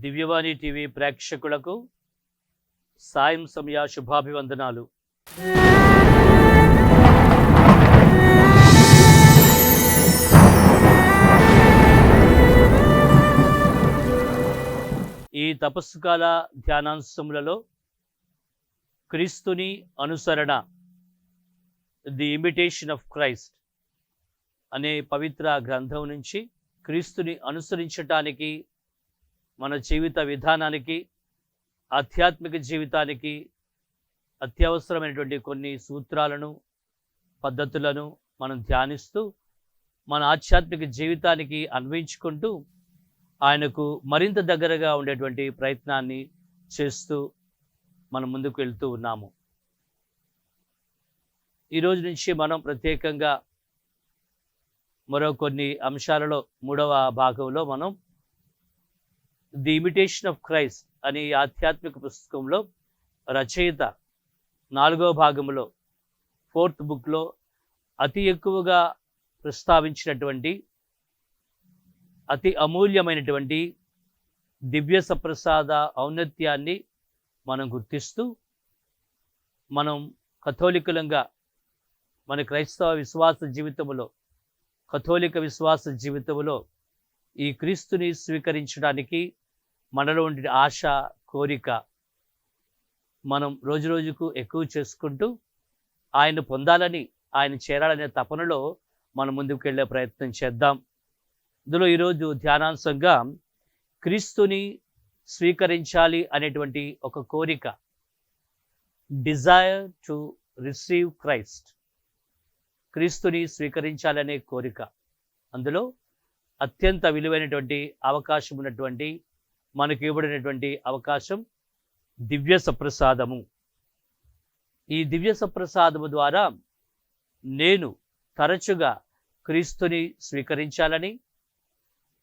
దివ్యవాణి TV ప్రేక్షకులకు సాయం సమయ శుభాభివందనాలు. ఈ తపస్సుకాల ధ్యానాంశములలో క్రీస్తుని అనుసరణ, ది ఇమిటేషన్ ఆఫ్ క్రైస్ట్ అనే పవిత్ర గ్రంథం నుంచి క్రీస్తుని అనుసరించటానికి, మన జీవిత విధానానికి, ఆధ్యాత్మిక జీవితానికి అత్యవసరమైనటువంటి కొన్ని సూత్రాలను, పద్ధతులను మనం ధ్యానిస్తూ మన ఆధ్యాత్మిక జీవితానికి అన్వయించుకుంటూ ఆయనకు మరింత దగ్గరగా ఉండేటువంటి ప్రయత్నాన్ని చేస్తూ మనం ముందుకు వెళ్తూ ఉన్నాము. ఈరోజు నుంచి మనం ప్రత్యేకంగా మరో కొన్ని అంశాలలో 3వ భాగంలో మనం ది ఇమిటేషన్ ఆఫ్ క్రైస్ట్ అనే ఆధ్యాత్మిక పుస్తకంలో రచయిత 4వ భాగంలో 4th బుక్లో అతి ఎక్కువగా ప్రస్తావించినటువంటి అతి అమూల్యమైనటువంటి దివ్య సప్రసాద ఔన్నత్యాన్ని మనం గుర్తిస్తూ, మనం కథోలికులంగా మన క్రైస్తవ విశ్వాస జీవితంలో, కథోలిక విశ్వాస జీవితంలో ఈ క్రీస్తుని స్వీకరించడానికి మనలో ఉండే ఆశ, కోరిక మనం రోజు రోజుకు ఎక్కువ చేసుకుంటూ ఆయన పొందాలని, ఆయన చేరాలనే తపనలో మనం ముందుకు వెళ్ళే ప్రయత్నం చేద్దాం. ఇందులో ఈరోజు ధ్యానాంశంగా క్రీస్తుని స్వీకరించాలి అనేటువంటి ఒక కోరిక, డిజైర్ టు రిసీవ్ క్రైస్ట్, క్రీస్తుని స్వీకరించాలనే కోరిక. అందులో అత్యంత విలువైనటువంటి అవకాశం ఉన్నటువంటి, మనకు ఇవ్వబడినటువంటి అవకాశం దివ్య సప్రసాదము. ఈ దివ్య సప్రసాదము ద్వారా నేను తరచుగా క్రీస్తుని స్వీకరించాలని,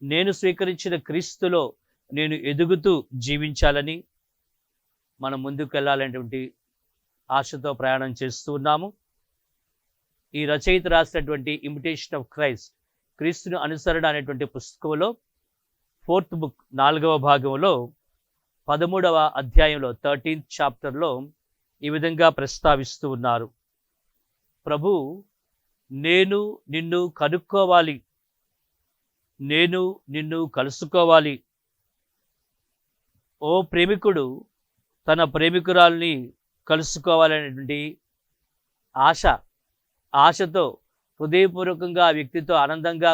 నేను స్వీకరించిన క్రీస్తులో నేను ఎదుగుతూ జీవించాలని మనం ముందుకు వెళ్ళాలనేటువంటి ఆశతో ప్రయాణం చేస్తూ ఉన్నాము. ఈ రచయిత రాసినటువంటి ఇమిటేషన్ ఆఫ్ క్రైస్ట్, క్రీస్తుని అనుసరణ అనేటువంటి పుస్తకంలో 4th బుక్ 4వ భాగంలో 13వ అధ్యాయంలో 13th చాప్టర్లో ఈ విధంగా ప్రస్తావిస్తూ ఉన్నారు. ప్రభు, నేను నిన్ను కనుక్కోవాలి, నేను నిన్ను కలుసుకోవాలి. ఓ ప్రేమికుడు తన ప్రేమికురాల్ని కలుసుకోవాలనేటువంటి ఆశతో హృదయపూర్వకంగా ఆ వ్యక్తితో ఆనందంగా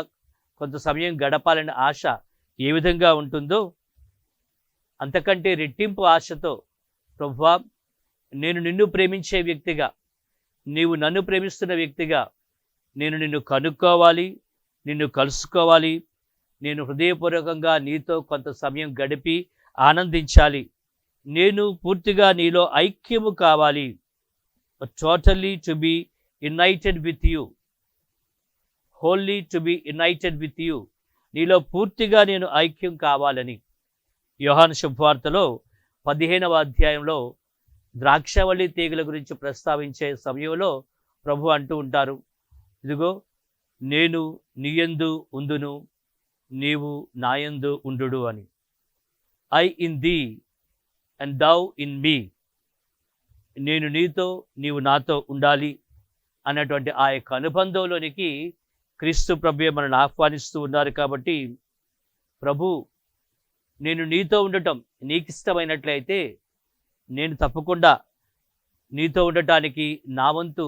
కొంత సమయం గడపాలనే ఆశ ఏ విధంగా ఉంటుందో, అంతకంటే రెట్టింపు ఆశతో ప్రభువా, నేను నిన్ను ప్రేమించే వ్యక్తిగా, నీవు నన్ను ప్రేమిస్తున్న వ్యక్తిగా నేను నిన్ను కనుక్కోవాలి, నిన్ను కలుసుకోవాలి, నేను హృదయపూర్వకంగా నీతో కొంత సమయం గడిపి ఆనందించాలి, నేను పూర్తిగా నీలో ఐక్యము కావాలి. Totally to be United with you, wholly to be United with you, నీలో పూర్తిగా నేను ఐక్యం కావాలని. యోహాను శుభవార్తలో 15వ అధ్యాయంలో ద్రాక్షవల్లి తీగల గురించి ప్రస్తావించే సమయంలో ప్రభు అంటూ ఉంటారు, ఇదిగో నేను నీయందు ఉందును, నీవు నాయందు ఉండుడు అని. ఐ ఇన్ దీ అండ్ దౌ ఇన్ మీ, నేను నీతో నీవు నాతో ఉండాలి అన్నటువంటి ఆ యొక్క అనుబంధంలోనికి క్రీస్తు ప్రభువే మనల్ని ఆహ్వానిస్తూ ఉన్నారు. కాబట్టి ప్రభు, నేను నీతో ఉండటం నీకు ఇష్టమైనట్లయితే నేను తప్పకుండా నీతో ఉండటానికి నా వంతు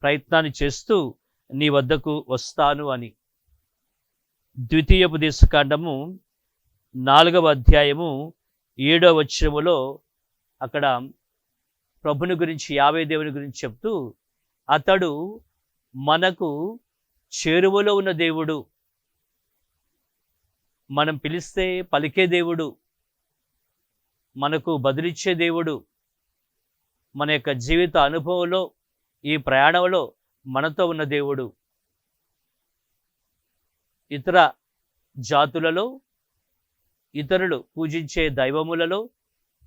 ప్రయత్నాన్ని చేస్తూ నీ వద్దకు వస్తాను అని. ద్వితీయోపదేశకాండము 4వ అధ్యాయము 7వ వచనములో అక్కడ ప్రభుని గురించి, యావే దేవుని గురించి చెప్తూ, అతడు మనకు చేరువలో ఉన్న దేవుడు, మనం పిలిస్తే పలికే దేవుడు, మనకు బదులిచ్చే దేవుడు, మన యొక్క జీవిత అనుభవంలో, ఈ ప్రయాణంలో మనతో ఉన్న దేవుడు. ఇతర జాతులలో, ఇతరులు పూజించే దైవములలో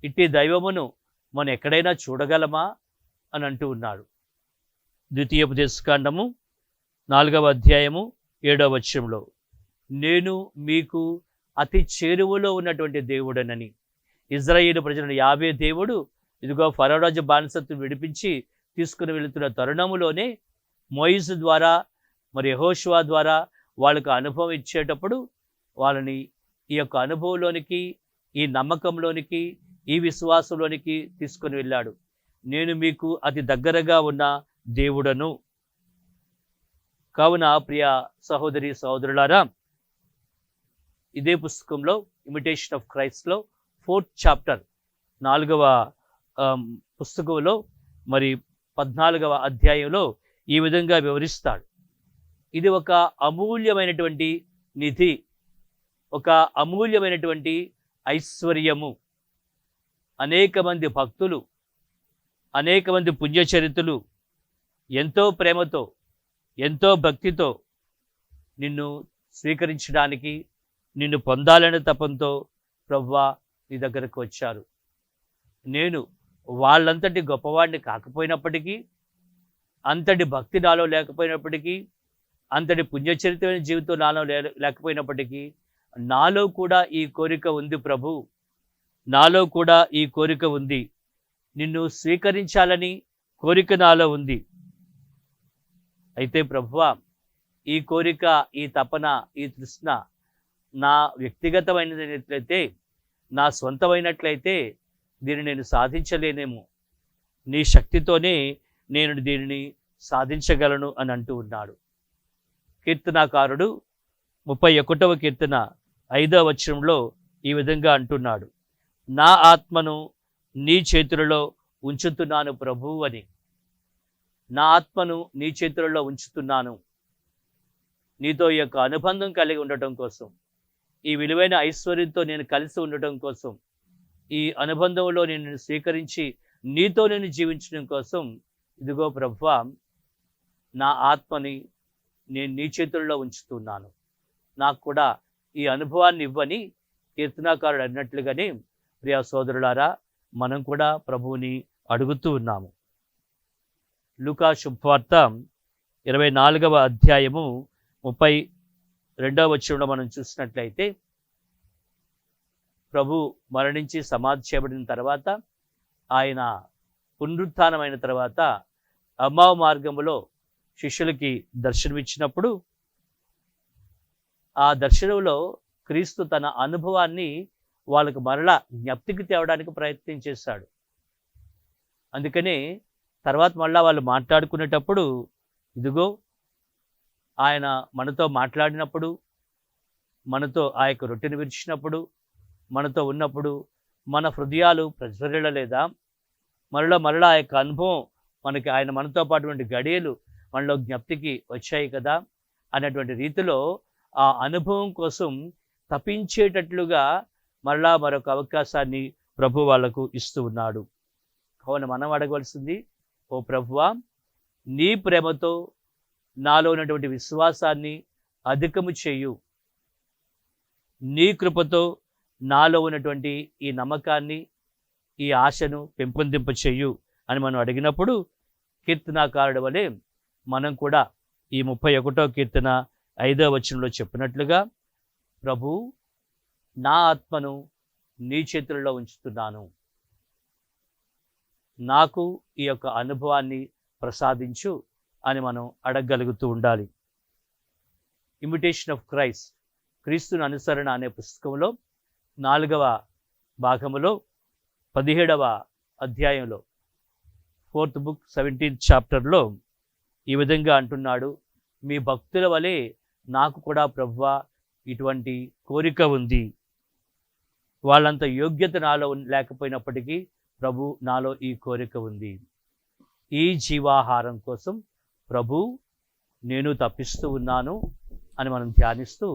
ఇట్టి దైవమును మనం ఎక్కడైనా చూడగలమా అని అంటూ ఉన్నాడు. ద్వితీయోపదేశకాండము 4వ అధ్యాయము 7వ వచనంలో, నేను మీకు అతి చేరువలో ఉన్నటువంటి దేవుడనని, ఇజ్రాయేలు ప్రజలను యావే దేవుడు ఇదిగో ఫరోరాజు బానిసత్వం విడిపించి తీసుకుని వెళుతున్న తరుణములోనే మోయిసు ద్వారా మరి యెహోషువ ద్వారా వాళ్ళకు అనుభవం ఇచ్చేటప్పుడు వాళ్ళని ఈ యొక్క అనుభవంలోనికి, ఈ నమ్మకంలోనికి, ఈ విశ్వాసంలోనికి తీసుకొని వెళ్ళాడు. నేను మీకు అతి దగ్గరగా ఉన్న దేవుడను. కావున ప్రియ సహోదరి సహోదరులారా, ఇదే పుస్తకంలో ఇమిటేషన్ ఆఫ్ క్రైస్ట్లో 4th చాప్టర్ 4వ పుస్తకంలో మరి 14వ అధ్యాయంలో ఈ విధంగా వివరిస్తాడు. ఇది ఒక అమూల్యమైనటువంటి నిధి, ఒక అమూల్యమైనటువంటి ఐశ్వర్యము. అనేక మంది భక్తులు, అనేక మంది పుణ్యచరితులు ఎంతో ప్రేమతో, ఎంతో భక్తితో నిన్ను స్వీకరించడానికి, నిన్ను పొందాలనే తపంతో ప్రభువా నీ దగ్గరకు వచ్చారు. నేను వాళ్ళంతటి గొప్పవాడిని కాకపోయినప్పటికీ, అంతటి భక్తి నాలో లేకపోయినప్పటికీ, అంతటి పుణ్యచరితమైన జీవితం నాలో లేకపోయినప్పటికీ, నాలో కూడా ఈ కోరిక ఉంది ప్రభు, నాలో కూడా ఈ కోరిక ఉంది. నిన్ను స్వీకరించాలని కోరిక నాలో ఉంది. అయితే ప్రభువా, ఈ కోరిక, ఈ తపన, ఈ తృష్ణ నా వ్యక్తిగతమైనట్లయితే, నా సొంతమైనట్లయితే దీన్ని నేను సాధించలేనేమో. నీ శక్తితోనే నేను దీనిని సాధించగలను అని అంటూ ఉన్నాడు. కీర్తనాకారుడు 31వ కీర్తన 5వ వచనంలో ఈ విధంగా అంటున్నాడు, నా ఆత్మను నీ చేతులలో ఉంచుతున్నాను ప్రభు అని. నా ఆత్మను నీ చేతులలో ఉంచుతున్నాను. నీతో ఈ యొక్క అనుబంధం కలిగి ఉండటం కోసం, ఈ విలువైన ఐశ్వర్యంతో నేను కలిసి ఉండటం కోసం, ఈ అనుబంధంలో నేను స్వీకరించి నీతో నేను జీవించడం కోసం, ఇదిగో ప్రభువా, నా ఆత్మని నేను నీ చేతుల్లో ఉంచుతున్నాను. నాకు కూడా ఈ అనుభవాన్ని ఇవ్వని కీర్తనాకారుడు అన్నట్లుగానే ప్రియ సోదరులారా, మనం కూడా ప్రభువుని అడుగుతూ ఉన్నాము. లూకా శుభవార్త 24వ అధ్యాయము 32వ వచనంలో మనం చూసినట్లయితే, ప్రభు మరణించి సమాధి చేయబడిన తర్వాత, ఆయన పునరుత్థానమైన తర్వాత అమ్మావు మార్గములో శిష్యులకి దర్శనమిచ్చినప్పుడు, ఆ దర్శనంలో క్రీస్తు తన అనుభవాన్ని వాళ్ళకు మరలా జ్ఞప్తికి తేవడానికి ప్రయత్నం చేశాడు. అందుకనే తర్వాత మళ్ళా వాళ్ళు మాట్లాడుకునేటప్పుడు, ఇదిగో ఆయన మనతో మాట్లాడినప్పుడు, మనతో ఆ యొక్క రొట్టెను విరిచినప్పుడు, మనతో ఉన్నప్పుడు మన హృదయాలు ప్రజ్వరిల్లలేదా? మరలా ఆ యొక్క అనుభవం మనకి, ఆయన మనతో పాటు గడియలు మనలో జ్ఞప్తికి వచ్చాయి కదా అన్నటువంటి రీతిలో ఆ అనుభవం కోసం తపించేటట్లుగా మరలా మరొక అవకాశాన్ని ప్రభు వాళ్లకు ఇస్తూ ఉన్నాడు. కావున మనం అడగవలసింది, ఓ ప్రభువా, నీ ప్రేమతో నాలో ఉన్నటువంటి విశ్వాసాన్ని అధికము చేయు, నీ కృపతో నాలో ఉన్నటువంటి ఈ నమ్మకాన్ని, ఈ ఆశను పెంపొందింప చెయ్యు అని మనం అడిగినప్పుడు, కీర్తనాకారుడు వలె మనం కూడా ఈ 31వ కీర్తన 5వ వచనంలో చెప్పినట్లుగా, ప్రభు, నా ఆత్మను నీ చేతుల్లో ఉంచుతున్నాను, నాకు ఈ యొక్క అనుభవాన్ని ప్రసాదించు అని మనం అడగగలుగుతూ ఉండాలి. ఇమిటేషన్ ఆఫ్ క్రైస్ట్, క్రీస్తుని అనుసరణ అనే పుస్తకంలో 4వ భాగములో 17వ అధ్యాయంలో 4th book 17th చాప్టర్లో ఈ విధంగా అంటున్నాడు, మీ భక్తుల వలె నాకు కూడా ప్రభువా ఇటువంటి కోరిక ఉంది. వాళ్ళంత యోగ్యత నాలో లేకపోయినప్పటికీ ప్రభు నాలో ఈ కోరిక ఉంది. ఈ జీవాహారం కోసం ప్రభు నేను తప్పిస్తూ ఉన్నాను అని మనం ధ్యానిస్తూ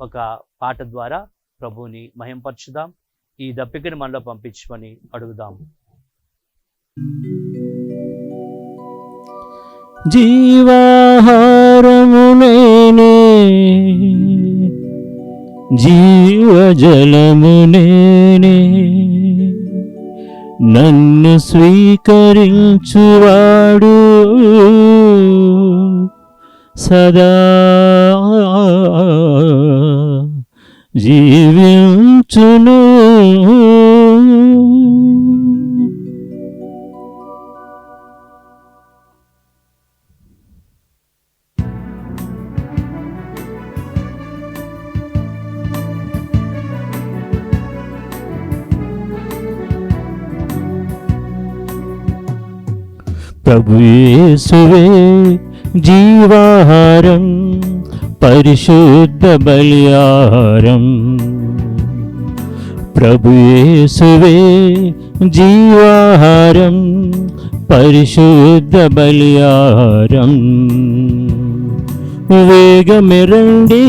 ఒక పాట ద్వారా ప్రభువుని మహింపరచుదాం. ఈ దప్పికని మనలో పంపించమని అడుగుదాం. జీవాహారము నేనే, జీవజలము నేనే, నన్ను స్వీకరించువాడు సదా జీవించును. ప్రభు యేసువే జీవాహారం, పరిశుద్ధ బలియాహారం. ప్రభు యేసువే జీవాహారం, పరిశుద్ధ బలియాహారం. వేగమే రండి,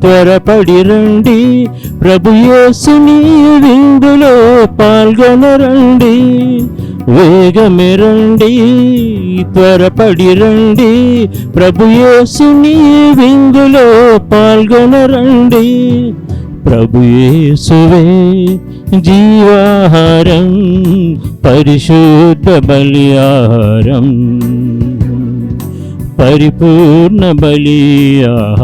త్వరపడి రండి, ప్రభు యేసుని విందులో పాల్గొనరండి. వేగమే రండి, త్వరపడి రండి, ప్రభు యేసుని విందులో పాల్గొనరండి. ప్రభు యేసువే జీవాహారం, పరిశుద్ధ బలియాహారం, పరిపూర్ణ బలియాహారం.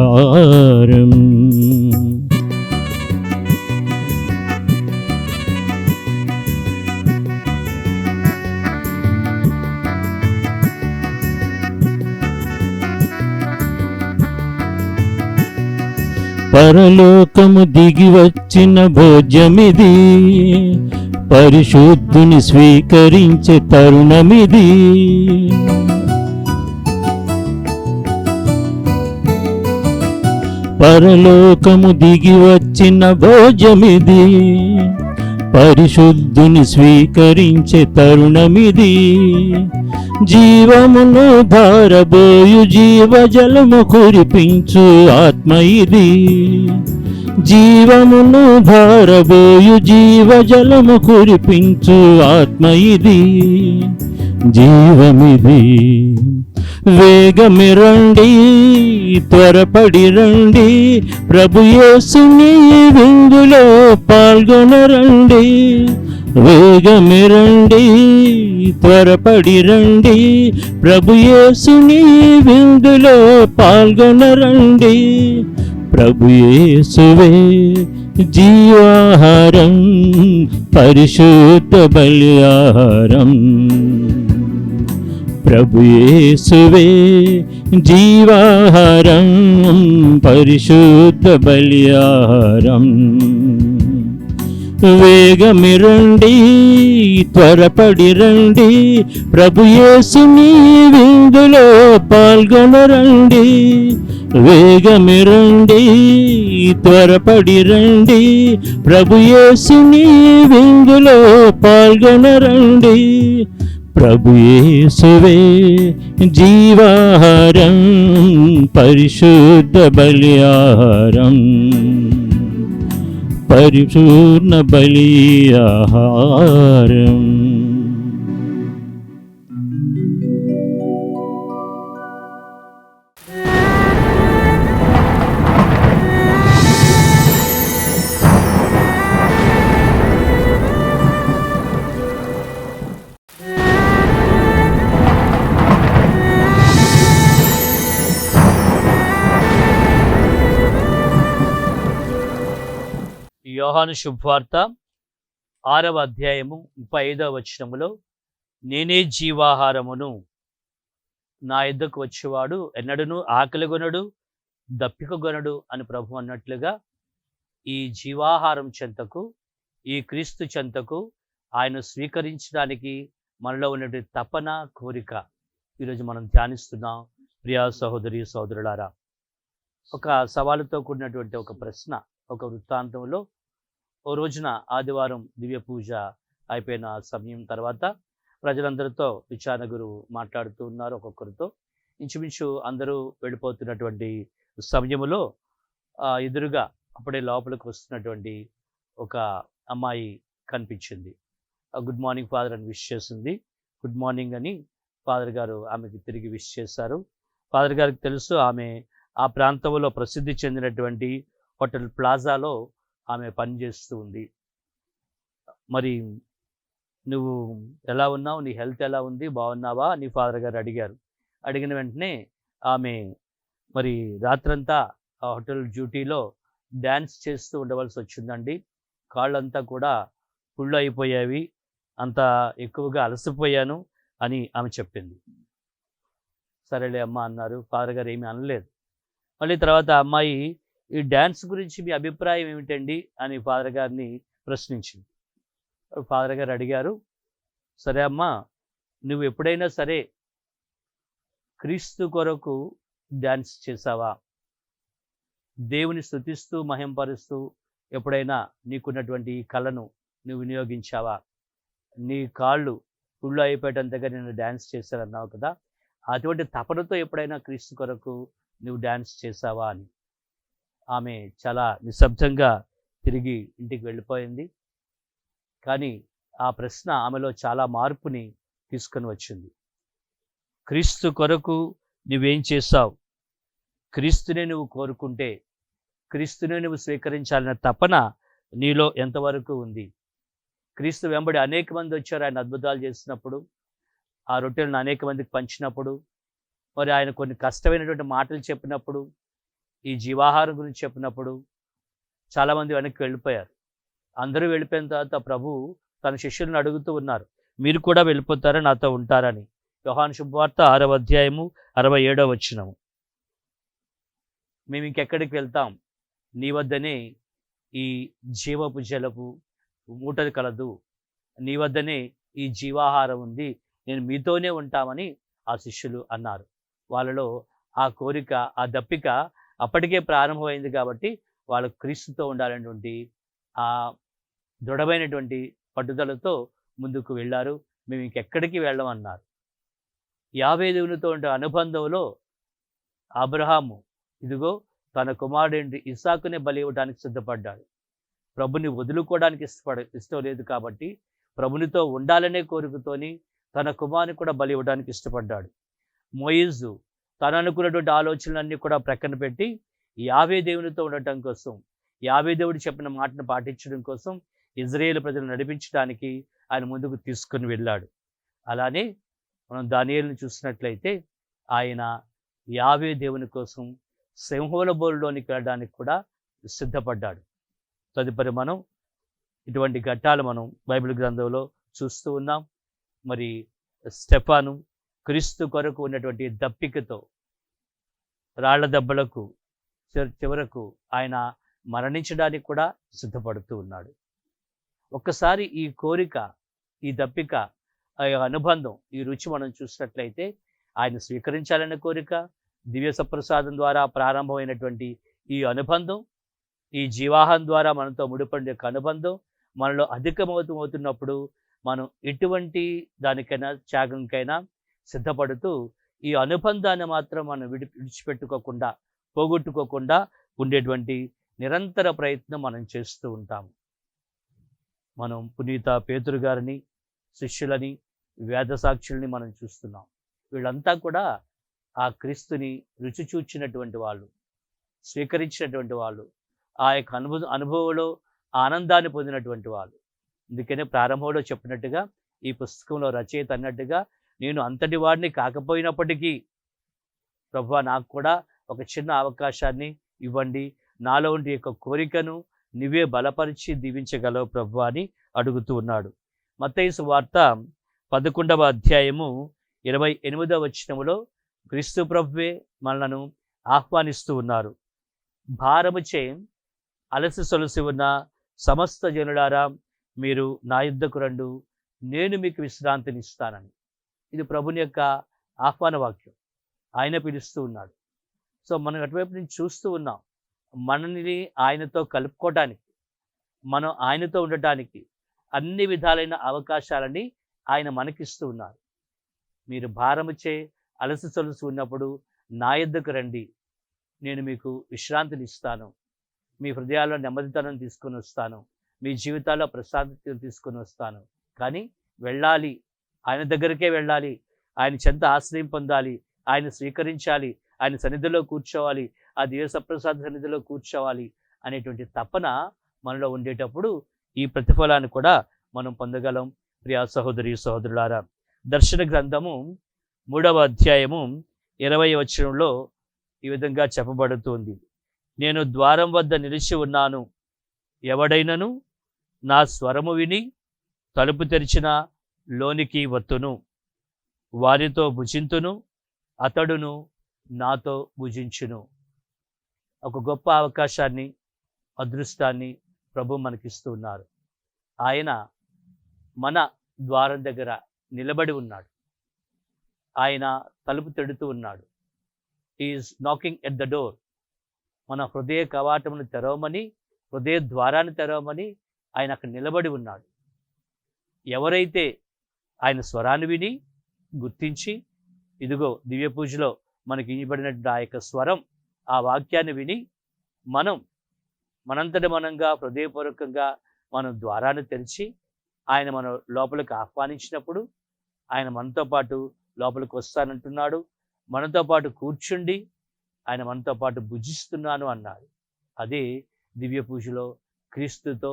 పరలోకము దిగి వచ్చిన భోజ్యమిది, పరిశుద్ధుని స్వీకరించే తరుణమిది. పరలోకము దిగి వచ్చిన భోజ్యమిది, పరిశుద్ధుని స్వీకరించే తరుణమిది. జీవమును ధారబోయు జీవజలము కురిపించు ఆత్మ ఇది. జీవమును ధారబోయు జీవజలము కురిపించు ఆత్మ ఇది, జీవమిది. వేగమే రండి, త్వరపడి రండి, ప్రభు యేసుని విందులో పాల్గొనరండి. వేగమే రండి, త్వరపడి రండి, ప్రభు యేసుని విందులో పాల్గొనరండి. ప్రభు యేసువే జీవాహారం, పరిశుద్ధ బలియాహారం. ప్రభు యేసువే జీవాహారం, పరిశుద్ధ బలియాహారం. వేగమే రండి, త్వరపడి రండి, ప్రభు యేసుని విందులో పాల్గొనరండి. వేగమే రండి, త్వరపడి రండి, ప్రభు యేసుని విందులో పాల్గొనరండి. ప్రభు యేసువే జీవాహారం, పరిశుద్ధ బలియాహారం, పరిపూర్ణ బలియాహారం. యోహాను శుభవార్త 6వ అధ్యాయము 35వ వచనములో, నేనే జీవాహారమును, నా యొద్దకు వచ్చేవాడు ఎన్నడూను ఆకలిగొనడు, దప్పికగొనడు అని ప్రభు అన్నట్లుగా ఈ జీవాహారం చెంతకు, ఈ క్రీస్తు చెంతకు ఆయన స్వీకరించడానికి మనలో ఉన్నటువంటి తపన, కోరిక ఈరోజు మనం ధ్యానిస్తున్నాం. ప్రియా సహోదరి సహోదరులారా, ఒక సవాలుతో కూడినటువంటి ఒక ప్రశ్న, ఒక వృత్తాంతంలో ఓ రోజున ఆదివారం దివ్య పూజ అయిపోయిన సమయం తర్వాత ప్రజలందరితో విచారణ గురువు మాట్లాడుతూ ఉన్నారు. ఒక్కొక్కరితో ఇంచుమించు అందరూ వెళ్ళిపోతున్నటువంటి సమయంలో ఎదురుగా అప్పుడే లోపలికి వస్తున్నటువంటి ఒక అమ్మాయి కనిపించింది. గుడ్ మార్నింగ్ ఫాదర్ అని విష్ చేసింది. గుడ్ మార్నింగ్ అని ఫాదర్ గారు ఆమెకి తిరిగి విష్ చేశారు. ఫాదర్ గారికి తెలుసు, ఆమె ఆ ప్రాంతంలో ప్రసిద్ధి చెందినటువంటి హోటల్ ప్లాజాలో ఆమె పనిచేస్తూ ఉంది. మరి నువ్వు ఎలా ఉన్నావు, నీ హెల్త్ ఎలా ఉంది, బాగున్నావా అని ఫాదర్ గారు అడిగారు. అడిగిన వెంటనే ఆమె మరి రాత్రంతా ఆ హోటల్ డ్యూటీలో డ్యాన్స్ చేస్తూ ఉండవలసి వచ్చిందండి. కాళ్ళంతా కూడా పుళ్ళు అయిపోయావి, అంత ఎక్కువగా అలసిపోయాను అని ఆమె చెప్పింది. సరేలే అమ్మ అన్నారు. ఫాదర్ గారు ఏమీ అనలేదు. మళ్ళీ తర్వాత ఆ అమ్మాయి ఈ డ్యాన్స్ గురించి మీ అభిప్రాయం ఏమిటండి అని ఫాదర్ గారిని ప్రశ్నించింది. ఫాదర్ గారు అడిగారు, సరే అమ్మా, నువ్వు ఎప్పుడైనా సరే క్రీస్తు కొరకు డ్యాన్స్ చేసావా? దేవుని స్తుతిస్తూ మహింపరుస్తూ ఎప్పుడైనా నీకున్నటువంటి ఈ కళను నువ్వు వినియోగించావా? నీ కాళ్ళు పుళ్ళు అయిపోయేటంతగా నేను డ్యాన్స్ చేశానన్నావు కదా, అటువంటి తపనతో ఎప్పుడైనా క్రీస్తు కొరకు నువ్వు డ్యాన్స్ చేసావా అని. ఆమె చాలా నిశ్శబ్దంగా తిరిగి ఇంటికి వెళ్ళిపోయింది. కానీ ఆ ప్రశ్న ఆమెలో చాలా మార్పుని తీసుకొని వచ్చింది. క్రీస్తు కొరకు నువ్వేం చేశావు? క్రీస్తునే నువ్వు కోరుకుంటే, క్రీస్తునే నువ్వు స్వీకరించాలన్న తపన నీలో ఎంతవరకు ఉంది? క్రీస్తు వెంబడి అనేక మంది వచ్చారు ఆయన అద్భుతాలు చేసినప్పుడు, ఆ రొట్టెలను అనేక మందికి పంచినప్పుడు, మరి ఆయన కొన్ని కష్టమైనటువంటి మాటలు చెప్పినప్పుడు, ఈ జీవాహారం గురించి చెప్పినప్పుడు చాలామంది వెనక్కి వెళ్ళిపోయారు. అందరూ వెళ్ళిపోయిన తర్వాత ప్రభు తన శిష్యులను అడుగుతూ ఉన్నారు, మీరు కూడా వెళ్ళిపోతారా, నాతో ఉంటారని. యోహాను శుభవార్త 6వ అధ్యాయము 67వ వచనము. మేము ఇంకెక్కడికి వెళ్తాం? నీ వద్దనే ఈ జీవపు జలపు మూటలు కలదు, నీ వద్దనే ఈ జీవాహారం ఉంది, నేను మీతోనే ఉంటామని ఆ శిష్యులు అన్నారు. వాళ్ళలో ఆ కోరిక, ఆ దప్పిక అప్పటికే ప్రారంభమైంది కాబట్టి వాళ్ళు క్రీస్తుతో ఉండాలనేటువంటి ఆ దృఢమైనటువంటి పట్టుదలతో ముందుకు వెళ్ళారు. మేము ఇంకెక్కడికి వెళ్ళమన్నారు. యావే దేవునితో ఉండే అనుబంధంలో అబ్రహాము ఇదిగో తన కుమారుడి ఇస్సాకునే బలి ఇవ్వడానికి సిద్ధపడ్డాడు. ప్రభుని వదులుకోవడానికి ఇష్టం లేదు కాబట్టి ప్రభునితో ఉండాలనే కోరికతోని తన కుమారుని కూడా బలి ఇవ్వడానికి ఇష్టపడ్డాడు. మోయిజు తను అనుకున్నటువంటి ఆలోచనలన్నీ కూడా ప్రక్కన పెట్టి యావే దేవునితో ఉండటం కోసం, యావే దేవుడు చెప్పిన మాటను పాటించడం కోసం ఇజ్రాయేలు ప్రజలను నడిపించడానికి ఆయన ముందుకు తీసుకుని వెళ్ళాడు. అలానే మనం దానియేలును చూసినట్లయితే ఆయన యావే దేవుని కోసం సింహముల బోరులోనికి వెళ్ళడానికి కూడా సిద్ధపడ్డాడు. తదుపరి మనం ఇటువంటి ఘట్టాలు మనం బైబిల్ గ్రంథంలో చూస్తూ ఉన్నాం. మరి స్టెఫాను క్రీస్తు కొరకు ఉన్నటువంటి దప్పికతో రాళ్ల దెబ్బలకు చివరకు ఆయన మరణించడానికి కూడా సిద్ధపడుతూ ఉన్నాడు. ఒక్కసారి ఈ కోరిక, ఈ దప్పిక, ఆ అనుబంధం, ఈ రుచి మనం చూసినట్లయితే ఆయన స్వీకరించాలనే కోరిక, దివ్య సప్రసాదం ద్వారా ప్రారంభమైనటువంటి ఈ అనుబంధం, ఈ జీవాహం ద్వారా మనతో ముడిపడే అనుబంధం మనలో అధికమవుతున్నప్పుడు మనం ఎటువంటి దానికైనా త్యాగంకైనా సిద్ధపడుతూ ఈ అనుబంధాన్ని మాత్రం మనం విడిచిపెట్టుకోకుండా, పోగొట్టుకోకుండా ఉండేటువంటి నిరంతర ప్రయత్నం మనం చేస్తూ ఉంటాము. మనం పునీత పేతురు గారిని, శిష్యులని, వేద సాక్షుల్ని మనం చూస్తున్నాం. వీళ్ళంతా కూడా ఆ క్రీస్తుని రుచి చూచినటువంటి వాళ్ళు, స్వీకరించినటువంటి వాళ్ళు, ఆ యొక్క అనుభవంలో ఆనందాన్ని పొందినటువంటి వాళ్ళు. అందుకనే ప్రారంభంలో చెప్పినట్టుగా ఈ పుస్తకంలో రచయిత అన్నట్టుగా, నేను అంతటి వాడిని కాకపోయినప్పటికీ ప్రభువా నాకు కూడా ఒక చిన్న అవకాశాన్ని ఇవ్వండి, నాలో ఉండే యొక్క కోరికను నువ్వే బలపరిచి దీవించగలవు ప్రభువా అని అడుగుతూ ఉన్నాడు. మత్తయి సువార్త 11వ అధ్యాయము 28వ వచనములో క్రీస్తు ప్రభువే మనలను ఆహ్వానిస్తూ ఉన్నారు. భారముచే అలసి సొలసి ఉన్న సమస్త జనులారా, మీరు నా యుద్ధకు రండు, నేను మీకు విశ్రాంతిని ఇస్తానని. ఇది ప్రభుని యొక్క ఆహ్వాన వాక్యం. ఆయన పిలుస్తూ ఉన్నాడు. సో మనం అటువైపు నుంచి చూస్తూ ఉన్నాం. మనల్ని ఆయనతో కలుపుకోవటానికి, మనం ఆయనతో ఉండటానికి అన్ని విధాలైన అవకాశాలని ఆయన మనకిస్తూ ఉన్నారు. మీరు భారముచే అలసి సొలసి ఉన్నప్పుడు నా యొద్దకు రండి, నేను మీకు విశ్రాంతిని ఇస్తాను, మీ హృదయాల్లో నెమ్మదితనం తీసుకొని వస్తాను, మీ జీవితాల్లో ప్రశాంతతను తీసుకొని వస్తాను. కానీ వెళ్ళాలి, ఆయన దగ్గరికే వెళ్ళాలి, ఆయన చెంత ఆశ్రయం పొందాలి, ఆయన స్వీకరించాలి, ఆయన సన్నిధిలో కూర్చోవాలి, ఆ దివ్య సప్రసాద సన్నిధిలో కూర్చోవాలి అనేటువంటి తపన మనలో ఉండేటప్పుడు ఈ ప్రతిఫలాన్ని కూడా మనం పొందగలం. ప్రియా సహోదరి సహోదరులారా, దర్శన గ్రంథము 3వ అధ్యాయము 20వ వచనంలో ఈ విధంగా చెప్పబడుతుంది. నేను ద్వారం వద్ద నిలిచి ఉన్నాను, ఎవడైనను నా స్వరము విని తలుపు తెరిచిన లోనికి వత్తును, వారితో భుజింతును, అతడును నాతో భుజించును. ఒక గొప్ప అవకాశాన్ని, అదృష్టాన్ని ప్రభు మనకిస్తూ ఉన్నారు. ఆయన మన ద్వారం దగ్గర నిలబడి ఉన్నాడు. ఆయన తలుపు తడుతూ ఉన్నాడు. Is knocking at the door. మన హృదయ కవాటమును తెరవమని, హృదయ ద్వారాన్ని తెరవమని ఆయన అక్కడ నిలబడి ఉన్నాడు. ఎవరైతే ఆయన స్వరాన్ని విని గుర్తించి, ఇదిగో దివ్య పూజలో మనకి ఇవ్వబడినటువంటి ఆ యొక్క స్వరం, ఆ వాక్యాన్ని విని మనంతటి మనంగా హృదయపూర్వకంగా మనం ద్వారాన్ని తెరిచి ఆయన మన లోపలికి ఆహ్వానించినప్పుడు ఆయన మనతో పాటు లోపలికి వస్తానంటున్నాడు. మనతో పాటు కూర్చుండి ఆయన మనతో పాటు భుజిస్తున్నాను అన్నాడు. అదే దివ్య పూజలో క్రీస్తుతో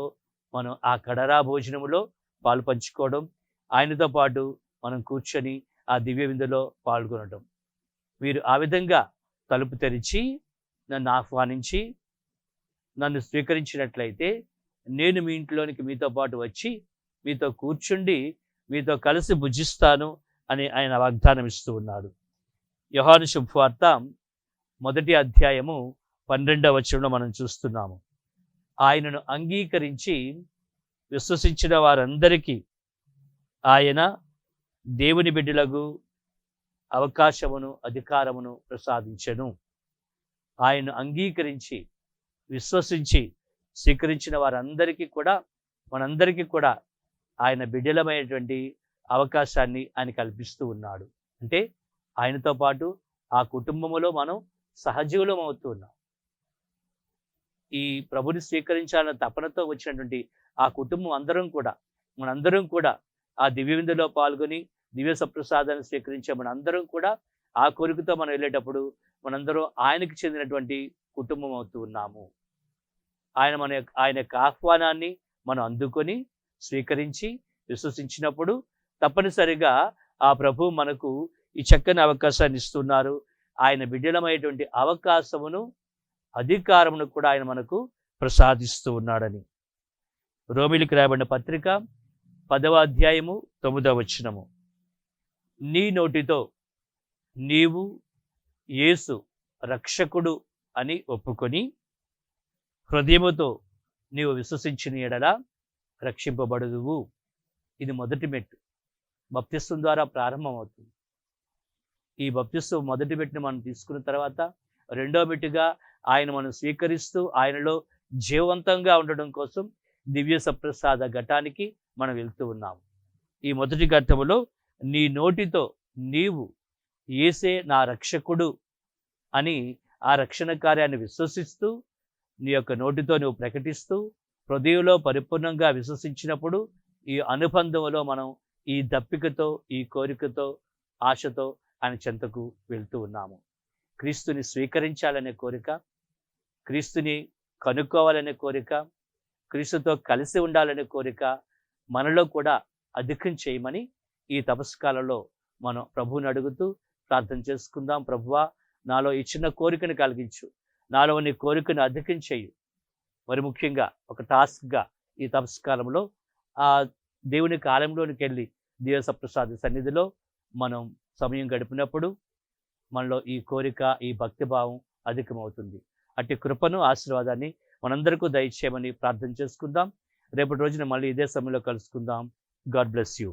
మనం ఆ కడరా భోజనములో పాలు పంచుకోవడం, ఆయనతో పాటు మనం కూర్చొని ఆ దివ్య విందులో పాల్గొనడం. మీరు ఆ విధంగా తలుపు తెరిచి నన్ను ఆహ్వానించి నన్ను స్వీకరించినట్లయితే నేను మీ ఇంట్లోనికి మీతో పాటు వచ్చి మీతో కూర్చుండి మీతో కలిసి భుజిస్తాను అని ఆయన వాగ్దానం ఇస్తూ ఉన్నాడు. యోహాను శుభవార్త 1వ అధ్యాయము 12వ వచనంలో మనం చూస్తున్నాము. ఆయనను అంగీకరించి విశ్వసించిన వారందరికీ ఆయన దేవుని బిడ్డలకు అవకాశమును, అధికారమును ప్రసాదించెను. ఆయన్ను అంగీకరించి విశ్వసించి స్వీకరించిన వారందరికీ కూడా, మనందరికీ కూడా ఆయన బిడ్డలమైనటువంటి అవకాశాన్ని ఆయన కల్పిస్తూ ఉన్నాడు. అంటే ఆయనతో పాటు ఆ కుటుంబములో మనం సహజీవులం అవుతూ ఉన్నాం. ఈ ప్రభుని స్వీకరించాలన్న తపనతో వచ్చినటువంటి ఆ కుటుంబం మనందరం కూడా ఆ దివ్య విందులో పాల్గొని దివ్య సప్రసాదాన్ని స్వీకరించే మనందరం కూడా ఆ కోరికతో మనం వెళ్ళేటప్పుడు మనందరం ఆయనకి చెందినటువంటి కుటుంబం అవుతూ ఉన్నాము. ఆయన యొక్క ఆహ్వానాన్ని మనం అందుకొని స్వీకరించి విశ్వసించినప్పుడు తప్పనిసరిగా ఆ ప్రభు మనకు ఈ చక్కని అవకాశాన్ని ఇస్తున్నారు. ఆయన బిడ్డలమైనటువంటి అవకాశమును, అధికారమును కూడా ఆయన మనకు ప్రసాదిస్తూ ఉన్నాడని. రోమిలికి రాయబడిన పత్రిక 10వ అధ్యాయము 9వ వచనము. నీ నోటితో నీవు యేసు రక్షకుడు అని ఒప్పుకొని హృదయముతో నీవు విశ్వసించిన ఎడల రక్షింపబడుదువు. ఇది మొదటి మెట్టు, బప్తిస్వం ద్వారా ప్రారంభమవుతుంది. ఈ బప్తిస్వం మొదటి మెట్టును మనం తీసుకున్న తర్వాత రెండో మెట్టుగా ఆయన మనం స్వీకరిస్తూ ఆయనలో జీవవంతంగా ఉండడం కోసం దివ్య సప్రసాద ఘటానికి మనం వెళ్తూ ఉన్నాము. ఈ మొదటి ఘట్టములో నీ నోటితో నీవు యేసే నా రక్షకుడు అని ఆ రక్షణ కార్యాన్ని విశ్వసిస్తూ నీ యొక్క నోటితో నువ్వు ప్రకటిస్తూ హృదయంలో పరిపూర్ణంగా విశ్వసించినప్పుడు ఈ అనుబంధంలో మనం ఈ దప్పికతో, ఈ కోరికతో, ఆశతో ఆయన చెంతకు వెళ్తూ ఉన్నాము. క్రీస్తుని స్వీకరించాలనే కోరిక, క్రీస్తుని కనుక్కోవాలనే కోరిక, క్రీస్తుతో కలిసి ఉండాలనే కోరిక మనలో కూడా అధికం చేయమని ఈ తపస్కాలలో మనం ప్రభువుని అడుగుతూ ప్రార్థన చేసుకుందాం. ప్రభువా, నాలో ఈ చిన్న కోరికను కలిగించు, నాలో నీ కోరికను అధికం చేయు. మరి ముఖ్యంగా ఒక టాస్క్గా ఈ తపస్కాలంలో ఆ దేవుని కాలంలోనికి వెళ్ళి దివ్య సప్రసాద సన్నిధిలో మనం సమయం గడిపినప్పుడు మనలో ఈ కోరిక, ఈ భక్తిభావం అధికమవుతుంది. అట్టి కృపను, ఆశీర్వాదాన్ని మనందరికీ దయచేయమని ప్రార్థన చేసుకుందాం. రేపటి రోజున మళ్ళీ ఇదే సమయంలో కలుసుకుందాం. God bless you.